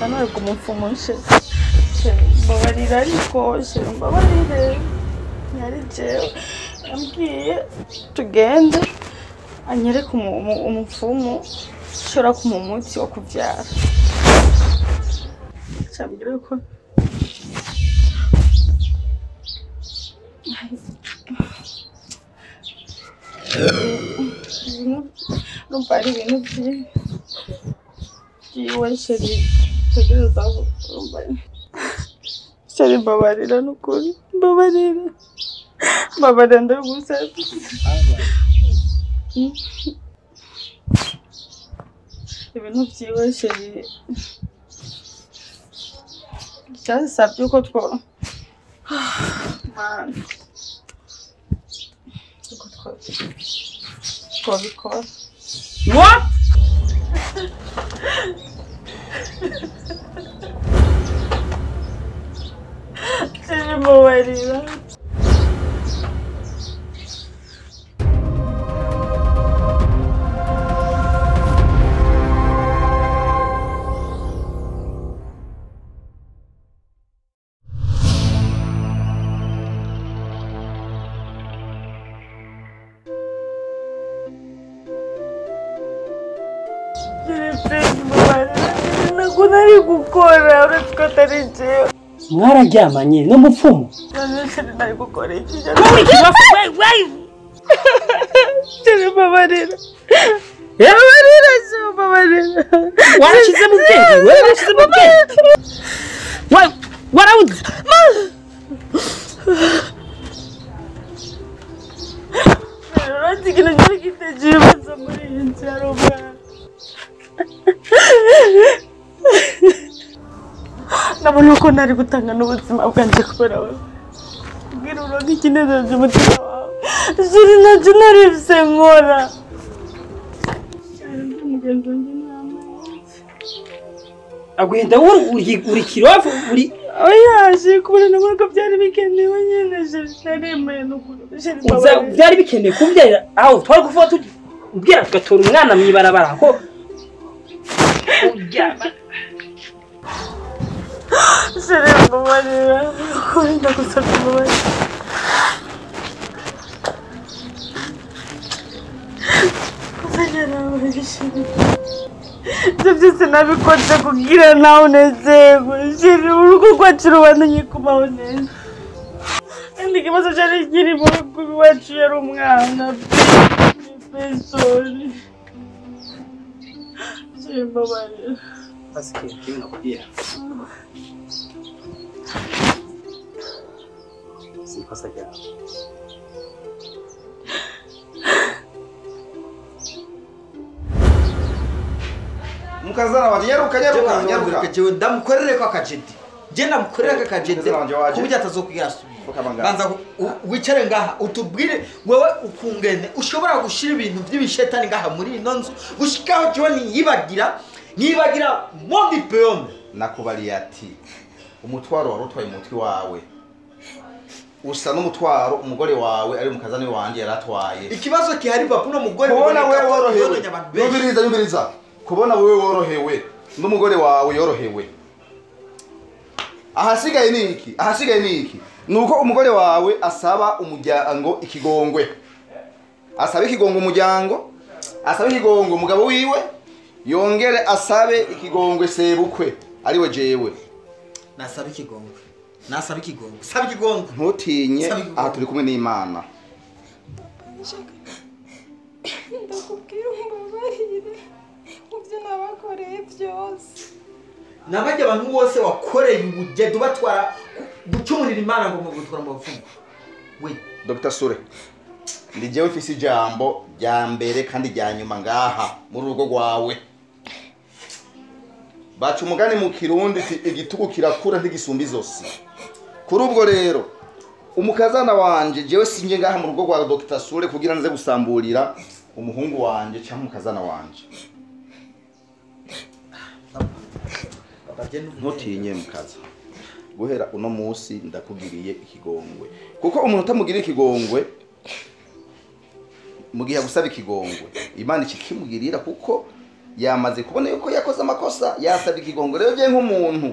nawe kumupfumu mbabarira ariko mbabarire yari jewe ambwiye tugende anyereka umupfumu ushobora kumuha umuti wo kubyara cyambwira ko numva ari ibintu by'iwe sheri tegereza sheri mbabarira n'ukuri mbabarira ndagusabye ibintu by'iwe sheri cyasabye uko twabikora What? sheri mbabarira nari gukora uretse ko atari jewe mwararyamanye n'umupfumu nari gukora iki mbabarira warashyize mu bwenge warabuze uretse ikintu cyari gitegereje ibibazo muri iyi nzu yari umwana nabona uko nari gutanga n'ubuzima bwanjye kubera wowe ubwira uronka ikinezeza umutima wawe sheri ntacyo naribise nkora mugenzi wanjye inama agenda uri kirofu uri yaje kubona nabona ko byari bikenewe nyine sheri naremeye n'ukuri sheri byari bikenewe kubyara aho twari kuvuga ubwira tugatora umwana mu ibarabara ko uryama sheri mbabarira ukuri ndagusabye mbabarira ibyo byose nabikoze kugira nawe unezerwe sheri urugo rwacu rubandanye kubaho neza kandi ikibazo cyari kiri mu rugo iwacu yari umwana pesori sheri mbabarira si ikosa ryawe mukazana waje nyaruka jewe ndamukorere ko akajedi je ndamukorere ko akajedi kubijya atazokwigira banza wicare ngaha utubwire wewe ukungene ushobora gushira ibintu by'ibishetani ngaha muri ino nzu gushikaho jewe nibagira mondi peome nakubaliye ati umutwaro wari utwaye umutwe wawe usa n'umutwaro umugore wawe ari mukazani wanje yaratwaye ikibazo kihari papa no mugore kubona wewe worohewe yumviriza kubona wewe worohewe n'umugore wawe yorohewe ahasigaye niki nuko umugore wawe asaba umuryango ikigongwe asaba ikigongwe umuryango asaba ikigongwe umugabo wiwe yongere asabe ikigongwe sebukwe ariwe jewe nasaba ikigongwe saba ikigongwe ntutinye aha turi kumwe n'Imana ndakubwira umbabarire mubyo nabakoreye byose nabajya abantu bose wakoreye ubugendo batwara gucumurira Imana ngo mugutwara mu bafumu we Dr. Sure ndi jewe mfise ijambo rya mbere kandi rya nyuma ngaha muri rugo rwawe baca umugani mu kirundi igitugu kirakura ntigisumba izosi kuri ubwo rero umukazana wanje jewe sinje ngaha mu rugo rwa Dr. Sure kugira nze gusamburira umuhungu wanje cyangwa umukazana wanje ntutinye mukaza guhera uno munsi ndakugiriye ikigongwe kuko umuntu utamugiriye ikigongwe mu gihe gusaba ikigongwe Imana ikimugirira kuko yamaze kubona yuko yakoze amakosa yasaba ikigongwe rero je nk'umuntu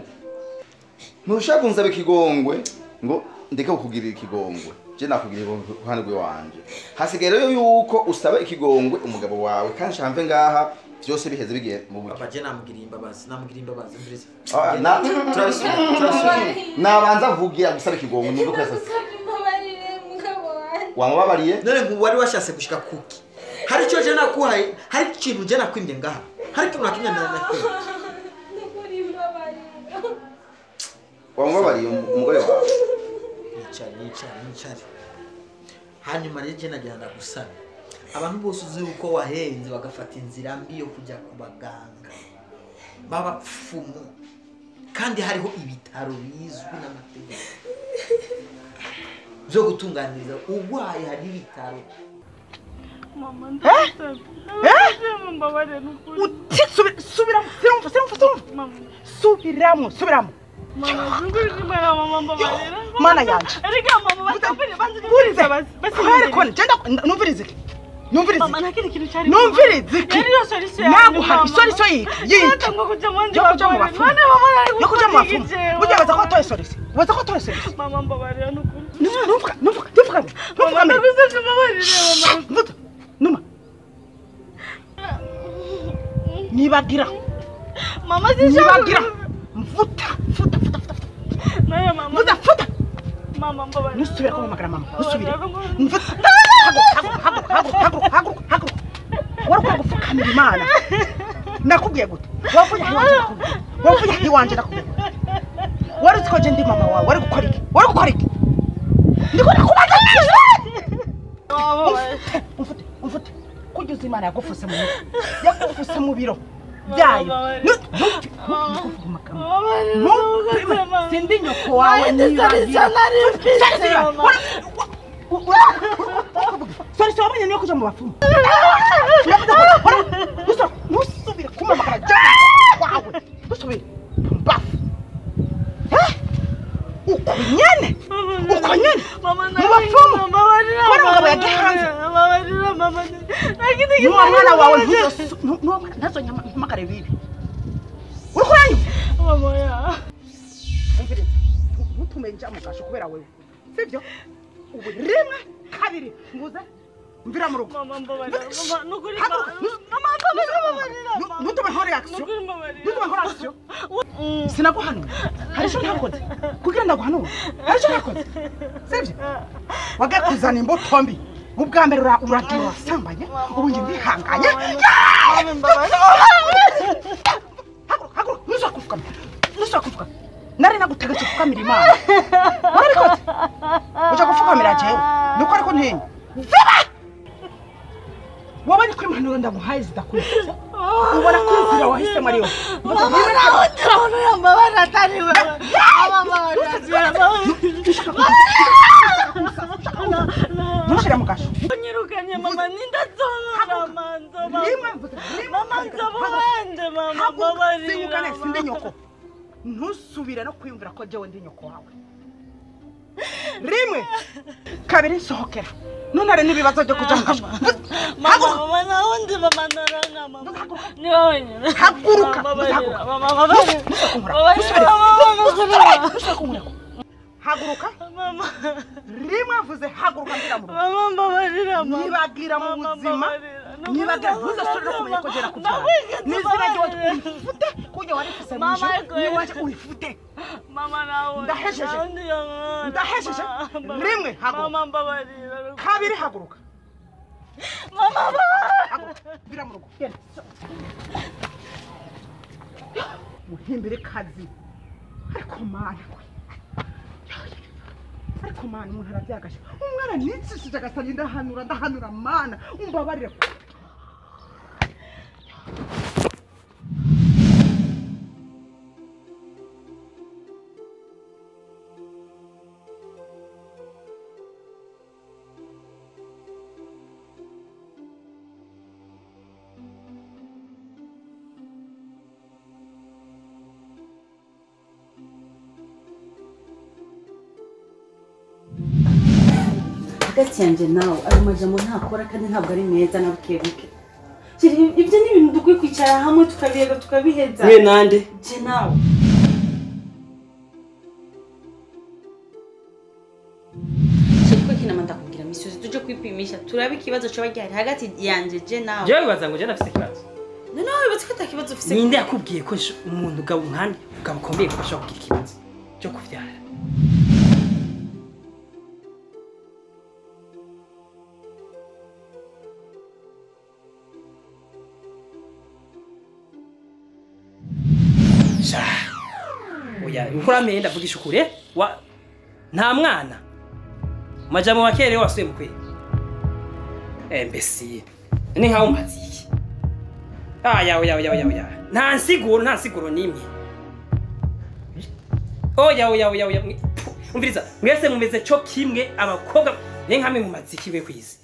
ntushaka kunzaba ikigongwe ngo ndeke kukugirira ikigongwe je nakugirira kuhanirwe wanje hasigaye rero yuko usaba ikigongwe umugabo wawe kandi shamve ngaha byose biheze bigiye mu buryo papa je namugiriye imbabazi mbiriza nabanza vugira gusaba ikigongwe nuko kwesasa wamubabariye none wari washase gushika kuki hari cyo je nakuhaye hari ikintu je nakwimye ngaha hari ikintu nakinya nakwimye wamubabariye umugore wawe nicari hanyuma rero je nagenda gusaba abantu bose uzi uko wahenze bagafata inzira mbi yo kujya kubaganga babapfumu kandi hariho ibitaro bizwi n'amategeko byo gutunganiriza urwaye hari ibitaro mama ndasabye mbabarira n'ukuri subiramo mama zunguri nimara mama mbabarira mana yanje erega mama batambire burize basi genda numvirize mama nakiri kintu cyari numvirize ariyo solution naguha solution yiki ngo kujya mu nzi yo kujya mu bafumu burya baza ko toye solution mama mbabarira n'ukuri nuvuga mama ndagusabye mbabarira mama numa nibagira mama nibagira mvuta naya mama futa mama mbabarira nusubira ko magara mama nusubire mvuta hagu wari kufukamira imana nakubwiye gute wavuye hiwanje nakubwiye wari uzi ko je ndi mama wawe wari gukora iki ndiko nakubaza umfute kujya imana yagufuse mu biro byayo sindi nyoko wawe sorry wamenye niyo kuja mu bafumu nusubire kumamagara wawe nusubire mbafu uko nyene mu bafumu kora umugabo yagiye hanze n'uwo mwana wawe ntazonyamagare bibi uri kuranyuma ntutume nja mu gasho kubera wewe sibyo ubu rimwe kabiri nguze mvira mu rugo mama mbabarira mama nukuri mama ntutume nkore action sinaguhanura hari icyo ntakoze kugira ndaguhanura hari icyo ntakoze sibyo wagaye kuzana imbuto mbi ubwa mbere uragira wasambanye ubu nge ndihanganye haguruka nusakufuka nari nagutegetse kukamira imana warikoze uja gufukamira jewe nuko ariko ntenye wabonye ko impanuro ndaguhaye zidakwiye ubona ko inzira wahisemo ariyo mama atari wewe ntushire mu gasho nyirukanye mama nindatsonga mama nzabande mama babarira sinde nyoko ntusubire no kwiyumvira ko jewe ndi nyoko wawe rimwe kabiri sohokera none ari nibibazo byo kuja mu gasho mama nawundi mama naranga mama niwe haguruka haguruka mama rimwe avuze haguruka mbira mu rugo mama mbabarira mama nibagira mu buzima nibagira ntuzasubire no kumenya ko jera kubyara nizina ryo uyifute kujya warifuse mwisho niwaje uyifute mama nawe ndahesheje rimwe haguruka mama mbabarira kabiri haguruka mama mbira mu rugo muhimbire kazi ariko mana umuntu arabyagasha umwana nitsishije agasanye ndahanura mana umbabarire hagati yanjye nawe ayo majambo ntakora kandi ntabwo ari meza na buke ibyo ni ibintu dukwiye kwicara hamwe tukabiyaga tukabiheza. mwe nande Je nawe. Shiko kina manda kugira misozi tuje kwipimisha turabe ikibazo cyo bagihari hagati yanje je nawe. jewe bibaza ngo je nafise ikibazo Nawe batsikata kibazo ufise. ninde yakubwiye ko umuntu ugabo nkandi ugabo ukomeye ko ashobora kugira ikibazo cyo kuvyara oya ukuramenye ndavugisha ukure nta mwana majambo makere wasuye mukwe mbese ni nkaho umazi iki oya nta nsiguro nimwe oya umviriza mwese mumeze cyo kimwe abakobwa ne nkamwe mumazi kiwe kwizi